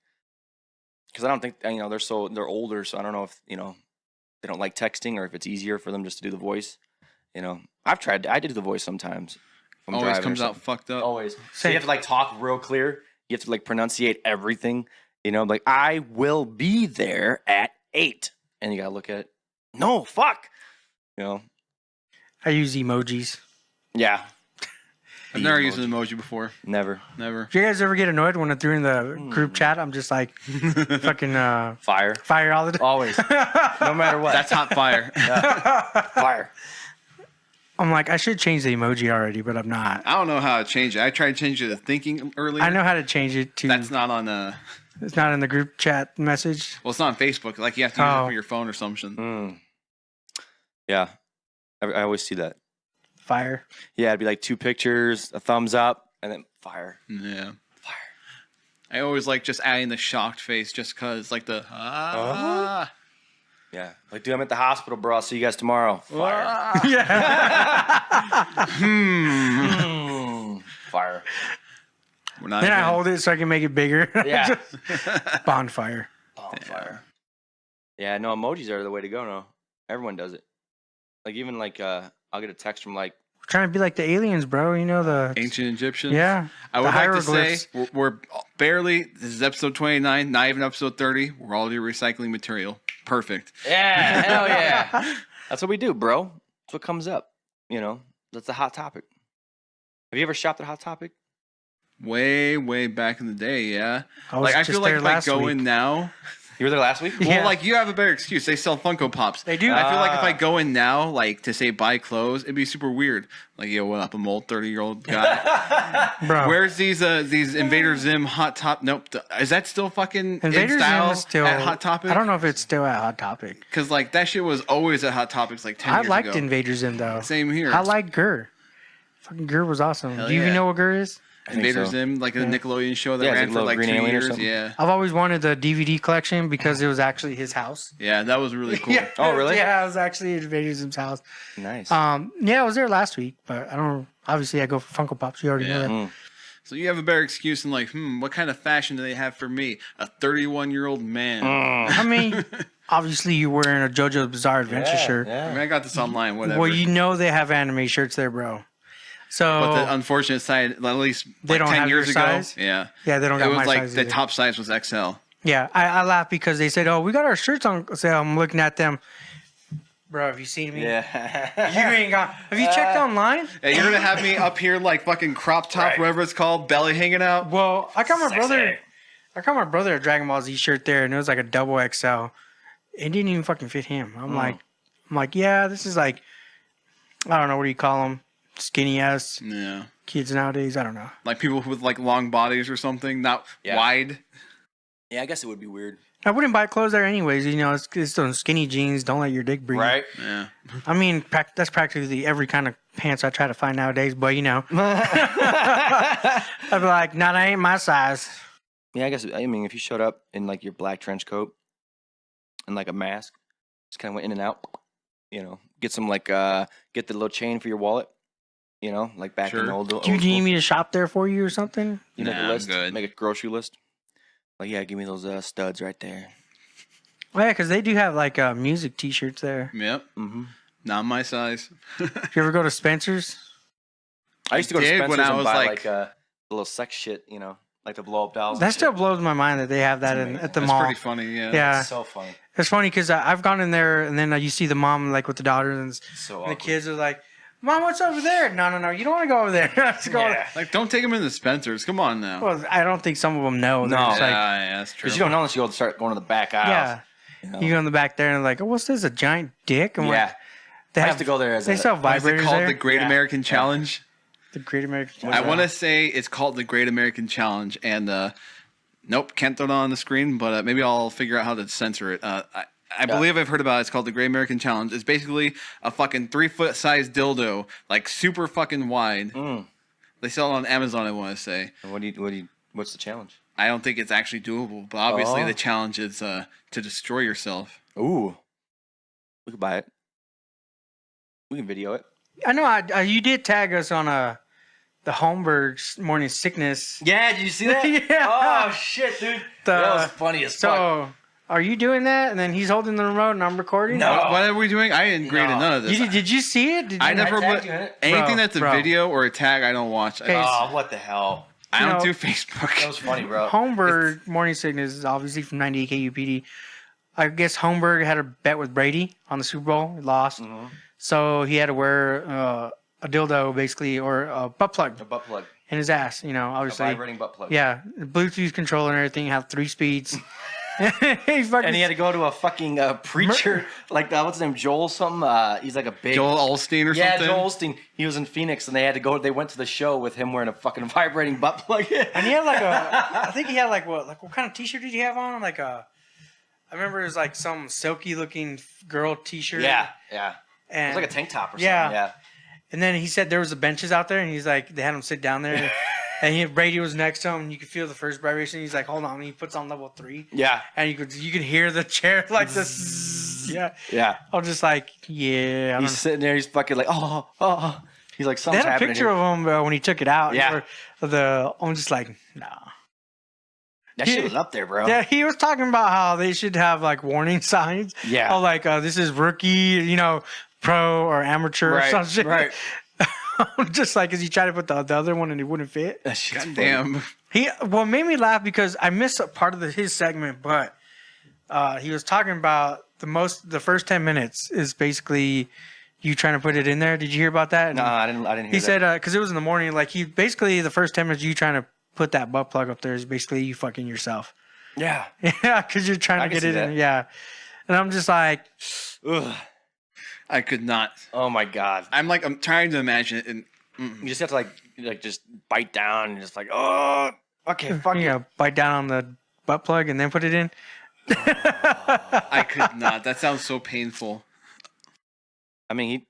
Because I don't think they're older, so I don't know if they don't like texting or if it's easier for them just to do the voice. I've tried. I do the voice sometimes. If I'm Always driving or comes out something. fucked up. Always. So Same. you have to like talk real clear. You have to like pronunciate everything. Like I will be there at 8, and you gotta look at it. No, fuck. I use emojis. Yeah. I've never used an emoji before. Never. Never. Do you guys ever get annoyed when I'm in the group chat? I'm just like fucking Fire. fire all the time. Always. No matter what. That's hot fire. fire. I'm like, I should change the emoji already, but I'm not. I don't know how to change it. I tried to change it to thinking earlier. I know how to change it to. That's not on It's not in the group chat message. well, it's not on Facebook. Like you have to use it Oh. for your phone or something. Yeah. I always see that. Fire. Yeah, it'd be like 2 pictures, a thumbs up, and then fire. Yeah. Fire. I always like just adding the shocked face just because, like the Yeah. Like, dude, I'm at the hospital, bro. I'll see you guys tomorrow. Fire. Yeah. Fire. We're not. Then I even- hold it so I can make it bigger. Yeah. Bonfire. Fire. Yeah, no, emojis are the way to go now. Everyone does it. Like, even like, I'll get a text from like, We're trying to be like the aliens, bro. You know the. ancient Egyptians. Yeah. I would the like to say hieroglyphs. we're barely. This is episode 29, not even episode 30. We're already recycling material. Perfect. yeah, hell yeah. That's what we do, bro. That's what comes up. That's a hot topic. Have you ever shopped at Hot Topic? Way back in the day, yeah. I was Like I just feel like there if I last go week. in now, You were there last week? Yeah. well, like you have a better excuse. They sell Funko Pops. They do. I feel like if I Ah. go in now, like to say buy clothes, it'd be super weird. Like, yo, what up? I'm old 30-year-old guy. Bro. Where's these Invader Zim Hot Top? Nope. Is that still fucking Invader in style Zim is still at Hot Topic? I don't know if it's still at Hot Topic. Because like that shit was always at Hot Topics like 10 I years liked ago. Invader Zim though. Same here. I like Gur. Fucking Gur was awesome. Hell Do you yeah. even know what Gur is? I think Invader so. Zim, like a Nickelodeon show that Yeah, it's ran like for Little like Green 2 Alien or years. something. Yeah. I've always wanted the DVD collection because it was actually his house. Yeah, that was really cool. Oh, really? Yeah, it was actually Invader Zim's house. Nice. Yeah, I was there last week, but I don't. Obviously, I go for Funko Pops. You already know Yeah. that. So you have a better excuse than like, what kind of fashion do they have for me? A 31-year-old man. I mean, obviously, you're wearing a JoJo's Bizarre Adventure shirt. I mean, I got this online, whatever. Well, you know they have anime shirts there, bro. So But the unfortunate side, at least They like don't 10 have years your ago, size? yeah, yeah, they don't it got was my like size the either. top size was XL. Yeah, I laugh because they said, "Oh, we got our shirts on sale." I'm looking at them, bro. Have you seen me? yeah. You ain't got. Have you checked online? Yeah, you're gonna have me up here like fucking crop top, Right. whatever it's called, belly hanging out. Well, I got my Sexy. brother. I got my brother a Dragon Ball Z shirt there, and it was like a double XL. It didn't even fucking fit him. I'm like, yeah, this is like I don't know, what do you call them? Skinny ass Yeah. kids nowadays. I don't know. Like people with like long bodies or something, not wide. Yeah, I guess it would be weird. I wouldn't buy clothes there anyways. You know, it's those skinny jeans. Don't let your dick breathe. Right? Yeah. I mean, that's practically every kind of pants I try to find nowadays. But you know, I'd be like, nah, that ain't my size. Yeah, I guess, I mean, if you showed up in like your black trench coat and like a mask, just kind of went in and out, you know, get some like, get the little chain for your wallet, you know, like back in the old Do you need me to shop there for you or something? You make a I'm list, good. make a grocery list. Like, yeah, give me those studs right there. Oh, yeah, because they do have like music T-shirts there. Yep. Mm-hmm. Not my size. Did you ever go to Spencer's? I used to go to did Spencer's when I and was, buy like- the little sex shit, you know, like the blow up dolls. That and still shit. blows my mind that they have that It's at the That's mall. pretty funny. Yeah. Yeah, It's so funny. it's funny because I've gone in there and then you see the mom like with the daughters and So the awkward. kids are like, "Mom, what's over there?" No, you don't want to go over there. Let's go. Yeah. Like, don't take them into Spencer's. Come on now. Well, I don't think some of them know. They're No. just like, yeah, that's true. Because you don't know unless you go start going to the back aisles. yeah. You know? You go in the back there and like, oh, what's this? A giant dick? I'm Yeah. like, they I have used to go there as they a... sell What is it vibrators called? there. The Great Yeah. American Challenge? The Great American. I want to say it's called the Great American Challenge, and nope, can't throw it on the screen, but maybe I'll figure out how to censor it. I believe I've heard about it. It's called the Great American Challenge. It's basically a fucking 3-foot size dildo, like super fucking wide. Mm. They sell it on Amazon, I want to say. What's the challenge? I don't think it's actually doable, but obviously Oh. the challenge is to destroy yourself. Ooh. We could buy it. We can video it. I know. You did tag us on the Holmberg's morning sickness. Yeah, did you see that? Yeah. Oh, shit, dude. The- that was funny as fuck. So, are you doing that? And then he's holding the remote and I'm recording. No. What are we doing? I didn't agree to No. none of this. Did you see it? Did I you, never tagged look you in it? anything Bro, that's a bro. video or a tag. I don't watch. Okay, Oh, what the hell? I don't you know, do Facebook. That was funny, bro. Holmberg morning sickness is obviously from 98 KUPD. I guess Holmberg had a bet with Brady on the Super Bowl. He lost. Mm-hmm. So he had to wear a dildo, basically, or a butt plug A butt plug. in his ass. You know, A obviously. vibrating butt plug. Yeah, Bluetooth controller and everything. Had 3 speeds. he fucking, And he had to go to a fucking preacher, like, what's his name, Joel something? He's like a big... Joel Olstein or yeah, something. Joel Osteen. He was in Phoenix, and they went to the show with him wearing a fucking vibrating butt plug. And he had like I think he had like what kind of T-shirt did he have on? Like I remember it was like some silky looking girl T-shirt. yeah. It and was like a tank top or something. Yeah. Yeah. And then he said there was the benches out there, and he's like, they had him sit down there, and Brady was next to him, and you could feel the first vibration. He's like, hold on, and he puts on level 3, Yeah. and you could hear the chair like this. Yeah, Yeah. I'm just like, yeah. I He's don't sitting there, he's fucking like, oh. He's like, They something's had a happening picture here. of him when he took it out. Yeah. I'm just like, nah. That shit was up there, bro. Yeah, he was talking about how they should have like warning signs. Yeah. Oh, like this is rookie, pro or amateur or some shit. Right. Just like, cause he tried to put the other one and it wouldn't fit. That shit's God funny. damn. What made me laugh because I missed a part of his segment, but he was talking about the first 10 minutes is basically you trying to put it in there. Did you hear about that? No, I didn't hear He that. said, because it was in the morning, like he basically the first 10 minutes you trying to put that butt plug up there is basically you fucking yourself. Yeah. Yeah, because you're trying I to can get see it in. that. Yeah. And I'm just like, Ugh. I could not. Oh my god. I'm trying to imagine it. And You just have to like just bite down and just like, oh, okay, fuck you it. know, bite down on the butt plug and then put it in. I could not. That sounds so painful. I mean,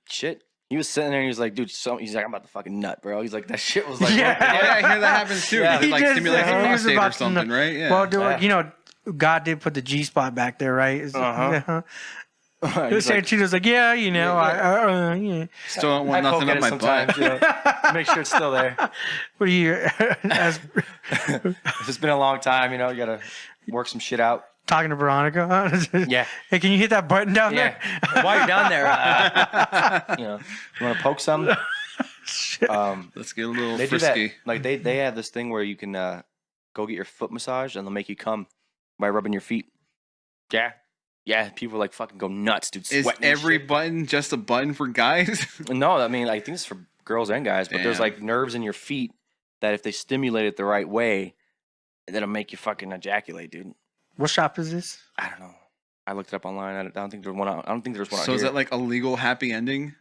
he was sitting there and he was like, dude, he's like, I'm about to fucking nut, bro. He's like, that shit was like, Yeah. Oh, yeah, I hear that happens too. Yeah. It like just stimulates said the he was prostate or about to something, nut. right? Yeah. Well, Yeah. God did put the G spot back there, right? Uh-huh. He's like, Santino's like, yeah, yeah. Still don't I want nothing poke up at it my butt. sometimes, you know, make sure it's still there. What are you If it's been a long time, you know, you gotta work some shit out. talking to Veronica? Yeah. Hey, can you hit that button down Yeah. there? While you're down there, you know, you want to poke some? Let's get a little They do frisky. that. Like they have this thing where you can go get your foot massage and they'll make you come by rubbing your feet. Yeah. Yeah, people like fucking go nuts, dude. Is Sweating and every shit. button just a button for guys? No, I mean, I think it's for girls and guys, but there's Damn. like nerves in your feet that if they stimulate it the right way, that'll make you fucking ejaculate, dude. What shop is this? I don't know. I looked it up online. I don't think there's one. I don't think there's one. So out is here. that like a legal happy ending?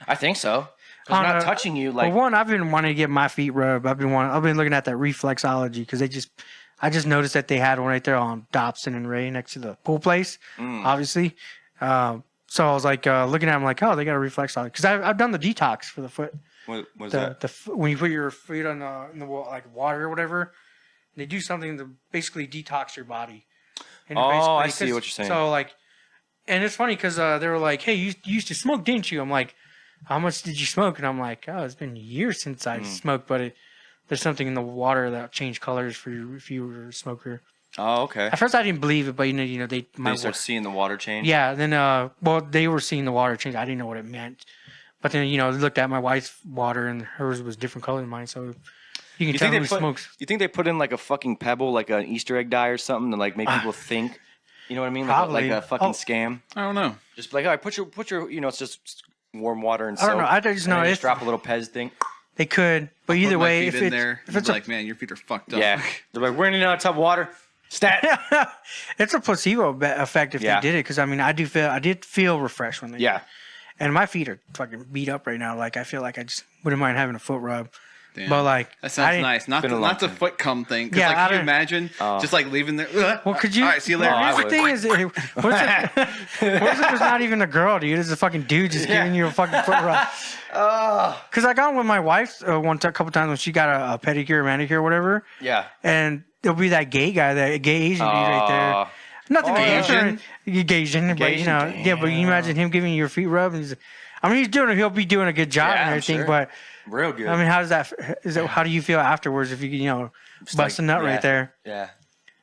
I think so. It's not touching you like. Well, one, I've been wanting to get my feet rubbed. I've been looking at that Reflexology because I just noticed that they had one right there on Dobson and Ray next to the pool place, obviously. So I was like looking at them like, oh, they got a Reflexology because I've done the detox for the foot. What was that? When you put your feet on in the like water or whatever, they do something to basically detox your body. And I see what you're saying. So like, and it's funny because they were like, hey, you used to smoke, didn't you? I'm like, how much did you smoke? And I'm like, oh, it's been years since I smoked, but there's something in the water that changed colors for you if you were a smoker. Oh, okay. At first I didn't believe it, but they start seeing the water change. Yeah. Then well, they were seeing the water change. I didn't know what it meant, but then they looked at my wife's water and hers was different color than mine. So you can tell who smokes. You think they put in like a fucking pebble, like an Easter egg dye or something to like make people think? You know what I mean? Probably. Like a fucking scam. I don't know. Just like, all right, put your it's just warm water and soap. I don't know. I just know just drop a little Pez thing. They could, but either way, if it's like, man, your feet are fucked up. Yeah, they're like, we're in a tub of water. Stat. It's a placebo effect if they did it, because I mean, I did feel refreshed when they did. And my feet are fucking beat up right now. Like I feel like I just wouldn't mind having a foot rub. Damn. But like that sounds nice. Not the foot cum thing. Yeah, can you imagine just like leaving there? Well, could you? All right, see you later. The thing is, what if it's not even a girl, dude? It's a fucking dude just giving you a fucking foot rub. Because I got with my wife a couple times when she got a pedicure, manicure, whatever. Yeah. And there'll be that gay guy, that gay Asian dude right there. Nothing Asian, Asian, but yeah. But you imagine him giving you your feet rub. And he'll be doing a good job and everything, but. Real good. I mean, how do you feel afterwards if you bust a nut right there? Yeah.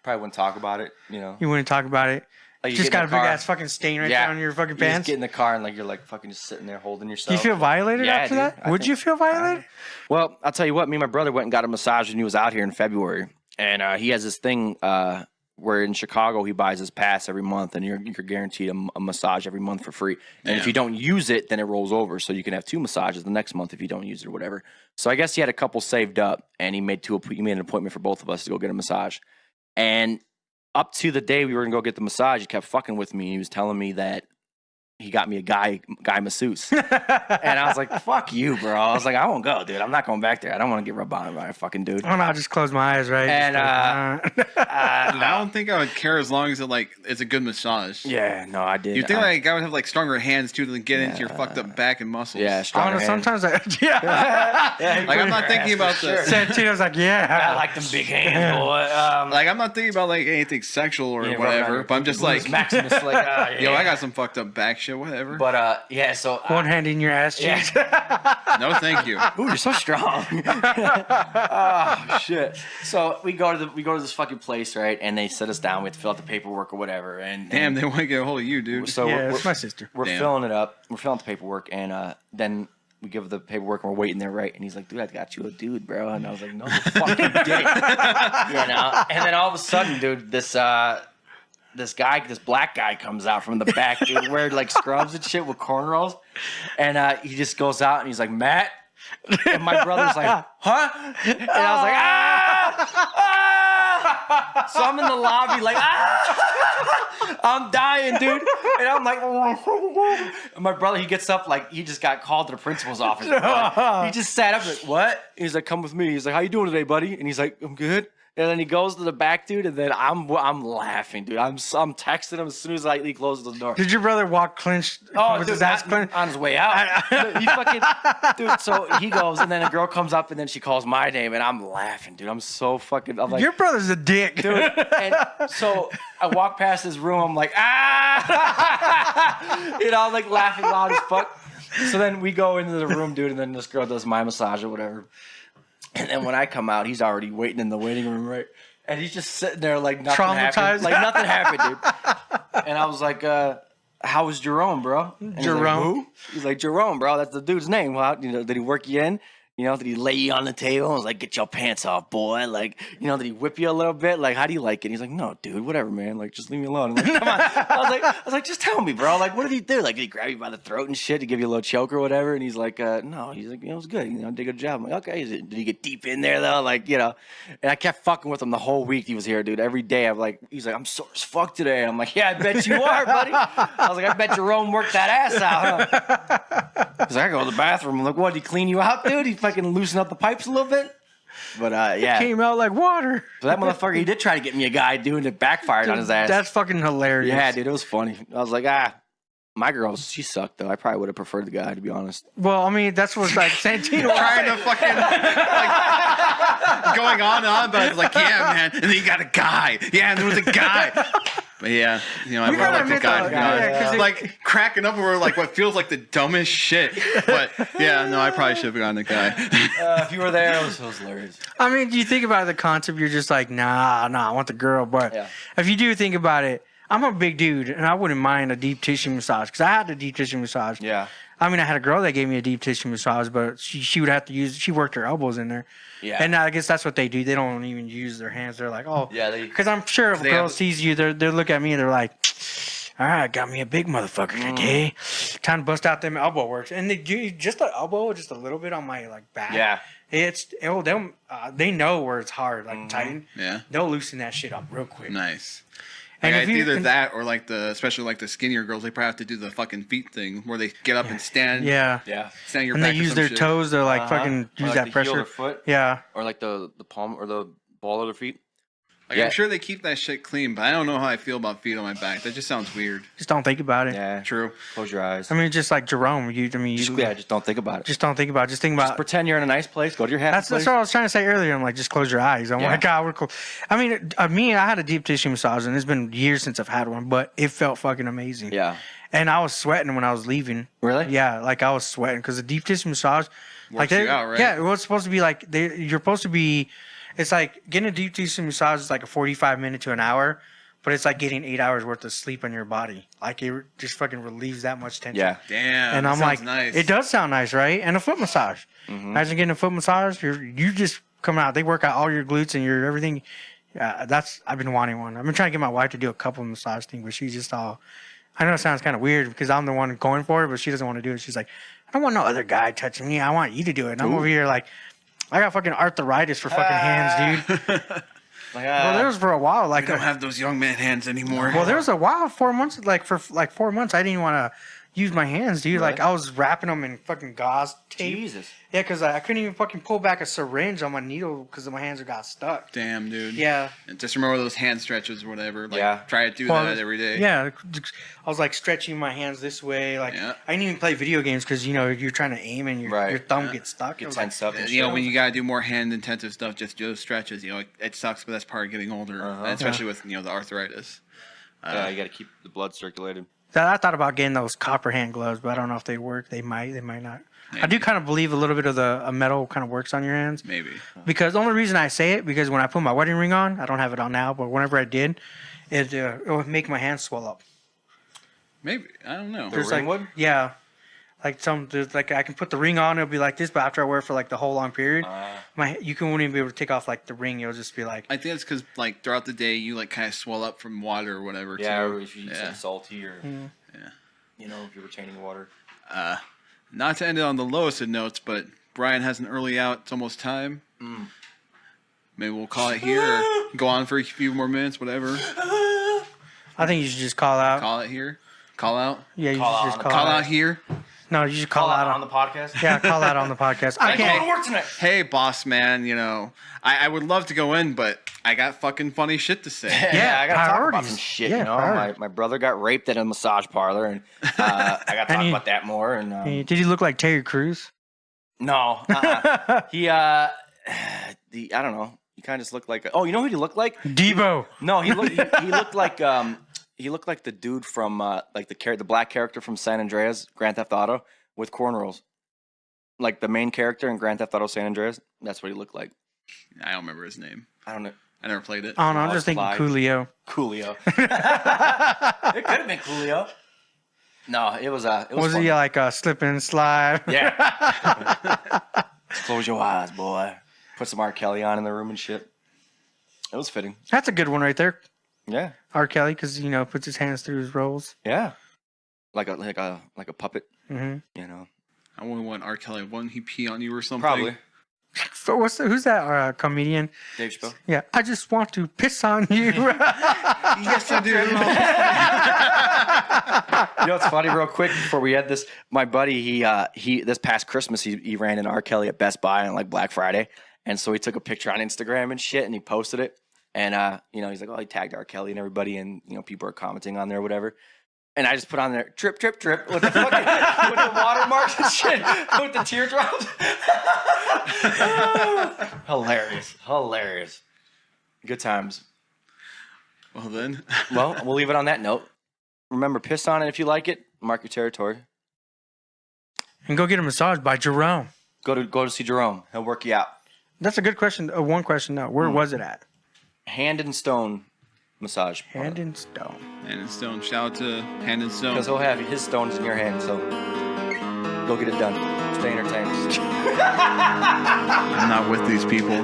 Probably wouldn't talk about it, You wouldn't talk about it. Like just got a big ass fucking stain right there on your fucking pants. Just get in the car and you're like fucking just sitting there holding yourself. Do you feel violated after that? Would you feel violated? Well, I'll tell you what. Me and my brother went and got a massage when he was out here in February, and he has this thing where in Chicago he buys his pass every month, and you're guaranteed a massage every month for free. And if you don't use it, then it rolls over, so you can have 2 massages the next month if you don't use it or whatever. So I guess he had a couple saved up, and he made an appointment for both of us to go get a massage. And up to the day we were gonna go get the massage, he kept fucking with me. He was telling me that he got me a guy masseuse. And I was like, fuck you, bro. I was like, I won't go, dude. I'm not going back there. I don't want to get rubbed on by a fucking dude. Oh, no, I'll just close my eyes, right? And I don't think I would care as long as it's a good massage. Yeah, no, I did. You think I would have stronger hands too to get into your fucked up back and muscles? Yeah, stronger hands. Sometimes like I'm not thinking about the Santino's like, yeah. I like them big hands, boy. Like I'm not thinking about like anything sexual or whatever, but I'm just like Maximus, like, yo, I got some fucked up back shit, whatever. But so one hand in your ass cheeks. No, thank you. Ooh, you're so strong. Oh shit. So we go to this fucking place, right? And they sit us down. We have to fill out the paperwork or whatever. And damn, they want to get a hold of you, dude. So it's my sister. We're filling it up. We're filling out the paperwork, and then we give the paperwork and we're waiting there, right? And he's like, dude, I got you a dude, bro. And I was like, no, fucking dick. And then all of a sudden, dude, this black guy comes out from the back, dude, wearing like scrubs and shit with cornrows. And he just goes out and he's like, Matt. And my brother's like, huh? And I was like, ah! So I'm in the lobby like, ah! I'm dying, dude. And I'm like, and my brother, he gets up like he just got called to the principal's office. He just sat up like, what? He's like, come with me. He's like, how you doing today, buddy? And he's like, I'm good. And then he goes to the back, dude, and then I'm laughing, dude. I'm texting him as soon as he closes the door. Did your brother walk clinched with his ass clenched? On his way out. He fucking, dude, so he goes, and then a girl comes up, and then she calls my name, and I'm laughing, dude. I'm like, your brother's a dick. Dude. And so I walk past his room, I'm like, ah! I'm like laughing loud as fuck. So then we go into the room, dude, and then this girl does my massage or whatever. And then when I come out, he's already waiting in the waiting room, right? And he's just sitting there like nothing happened. Like nothing happened, dude. And I was like, how was Jerome, bro? And Jerome? Like, who? He's like, Jerome, bro. That's the dude's name. Well, did he work you in? Did he lay you on the table? I was like, get your pants off, boy. Like, did he whip you a little bit? Like, how do you like it? He's like, no, dude, whatever, man. Like, just leave me alone. I'm like, come on. I was like, just tell me, bro. Like, what did he do? Like, did he grab you by the throat and shit to give you a little choke or whatever? And he's like, no. He's like, it was good. Did a good job. I'm like, okay. Did he get deep in there though? Like, And I kept fucking with him the whole week he was here, dude. Every day he's like, I'm sore as fuck today. And I'm like, yeah, I bet you are, buddy. I was like, I bet Jerome worked that ass out, huh? He's like, I go to the bathroom. I'm like, what? Did he clean you out, dude? He fucking loosened up the pipes a little bit. But yeah, Came out like water. so that motherfucker, he did try to get me a guy doing it, backfired on his ass. That's fucking hilarious. Yeah, dude, it was funny. I was like, my girl, she sucked though. I probably would have preferred the guy, to be honest. Well, I mean, that's what's like Santino Trying to fucking like going on, but it's like, yeah, man. And then you got a guy. Yeah, and there was a guy. But yeah, you know, I gotta like the admit guy. though, You know, yeah, 'cause it- like cracking up over like what feels like the dumbest shit. But yeah, no, I probably should have gotten the guy. If you were there, it was hilarious. I mean, you think about the concept, you're just like, nah, I want the girl. But Yeah. if you do think about it, I'm a big dude, and I wouldn't mind a deep tissue massage because I had a deep tissue massage. Yeah. I mean, I had a girl that gave me a deep tissue massage, but she would have to use. She worked her elbows in there. Yeah. And I guess that's what they do. They don't even use their hands. They're like, oh, Yeah, Because I'm sure if a They girl have- sees you, they look at me and they're like, all right, got me a big motherfucker today. Time to bust out them elbow works, and they do just an elbow, just a little bit on my like back. Yeah. They know where it's hard, like tighten. Yeah, They'll loosen that shit up real quick. nice. And Like, if it's you- either and- that or like especially like the skinnier girls, they probably have to do the fucking feet thing where they get up and stand. Yeah. Yeah. Stand on your And back they or use some their shit. toes to like fucking Or use like that the heel of pressure. their foot, Yeah. or like the palm or the ball of their feet. Like, Yeah. I'm sure they keep that shit clean, but I don't know how I feel about feet on my back. That just sounds weird. Just don't think about it. Yeah. True. Close your eyes. I mean, just like Jerome, you Just don't think about it. just don't think about it. Just think about Pretend you're in a nice place. Go to your happy That's place. what I was trying to say earlier. I'm like, just close your eyes. I'm Yeah. like, God, we're cool. I mean, I had a deep tissue massage, and it's been years since I've had one, but it felt fucking amazing. Yeah. And I was sweating when I was leaving. Really? Yeah, like I was sweating because the deep tissue massage, like you out, right? Yeah, it was supposed to be like you're supposed to be. It's like getting a deep tissue massage is like a 45 minute to an hour, but it's like getting 8 hours worth of sleep on your body. Like it just fucking relieves that much tension. Yeah. Damn. And that I'm sounds like, nice. it does sound nice, right? And a foot massage. Imagine getting a foot massage. You just come out. They work out all your glutes and your everything. I've been wanting one. I've been trying to get my wife to do a couple massage thing, but she's just all. I know it sounds kind of weird because I'm the one going for it, but she doesn't want to do it. She's like, I don't want no other guy touching me. I want you to do it. And I'm over here like, I got fucking arthritis for fucking hands, dude. Like, Well, there was for a while, like, I don't have those young man hands anymore. well, there was a while, 4 months, like for like 4 months, I didn't even want to use my hands, dude. Like I was wrapping them in fucking gauze tape. Jesus. Yeah, because I couldn't even fucking pull back a syringe on my needle because my hands got stuck. Damn, dude. Yeah. And just remember those hand stretches or whatever. Like, Yeah. Try to do Well, that every day. Yeah, I was like stretching my hands this way. Like Yeah. I didn't even play video games because you're trying to aim and Right. your thumb Yeah. gets stuck. It Get was tense up and You know, shit. when you gotta do more hand intensive stuff, just do those stretches. You know, it sucks, but that's part of getting older, especially with the arthritis. Yeah, you got to keep the blood circulated. I thought about getting those copper hand gloves, but I don't know if they work. They might not. I do kind of believe a little bit of a metal kind of works on your hands. Maybe. Because the only reason I say it, because when I put my wedding ring on, I don't have it on now, but whenever I did, it would make my hands swell up. Maybe. I don't know. There's ring like, would? yeah, there's like I can put the ring on, it'll be like this, but after I wear it for like the whole long period, you won't even be able to take off like the ring. It'll just be like, I think it's because like throughout the day you like kind of swell up from water or whatever. Yeah, too. or if you eat something salty or, Yeah. if you're retaining water. Not to end it on the lowest of notes, but Brian has an early out. It's almost time. Maybe we'll call it here or go on for a few more minutes, whatever. I think you should just call out. Call it here. Call out. Yeah, you Call should out just on the call, Call out. out here. No, you should call, out on the podcast. Yeah, call out on the podcast. I I can't can't. go to work tonight. Hey, boss man, I would love to go in, but I got fucking funny shit to say. Yeah, I gotta talk about priorities. some shit. Yeah, priorities. My brother got raped at a massage parlor, and I gotta talk he- about that more. And Did he look like Terry Crews? no, he I don't know. He kind of just looked like. Oh, you know who he looked like? Debo. No, he looked like he looked like the dude from like the black character from San Andreas, Grand Theft Auto, with cornrows. Like the main character in Grand Theft Auto San Andreas. That's what he looked like. I don't remember his name. I don't know. I never played it. I don't know. I'm Oh, just thinking Clyde. Coolio. Coolio. It could have been Coolio. No, it was Was fun. he like a slip and slide? Yeah. Close your eyes, boy. Put some R. Kelly on in the room and shit. It was fitting. That's a good one right there. Yeah. R. Kelly, because puts his hands through his rolls. Yeah. Like a puppet, Hmm you know. I wouldn't want R. Kelly. Wouldn't he pee on you or something? Probably. So who's that comedian? Dave Chappelle. Yeah, I just want to piss on you. Yes, I do. You know what's funny, real quick, before we had this? My buddy, he this past Christmas, he ran into R. Kelly at Best Buy on like Black Friday, and so he took a picture on Instagram and shit, and he posted it, and you know, he's like, oh, he tagged R. Kelly and everybody, and you know, people are commenting on there or whatever. And I just put on there, trip, trip, trip, with the fucking, with the watermarks and shit, with the teardrops. Hilarious. Good times. Well then. Well, we'll leave it on that note. Remember, piss on it if you like it. Mark your territory. And go get a massage by Jerome. Go to see Jerome. He'll work you out. That's a good question. One question though. Where was it at? Hand and Stone massage. Hand and Stone. Hand and Stone. Shout out to Hand and Stone. Because he'll have his stones in your hand, so go get it done. Stay entertained. I'm not with these people.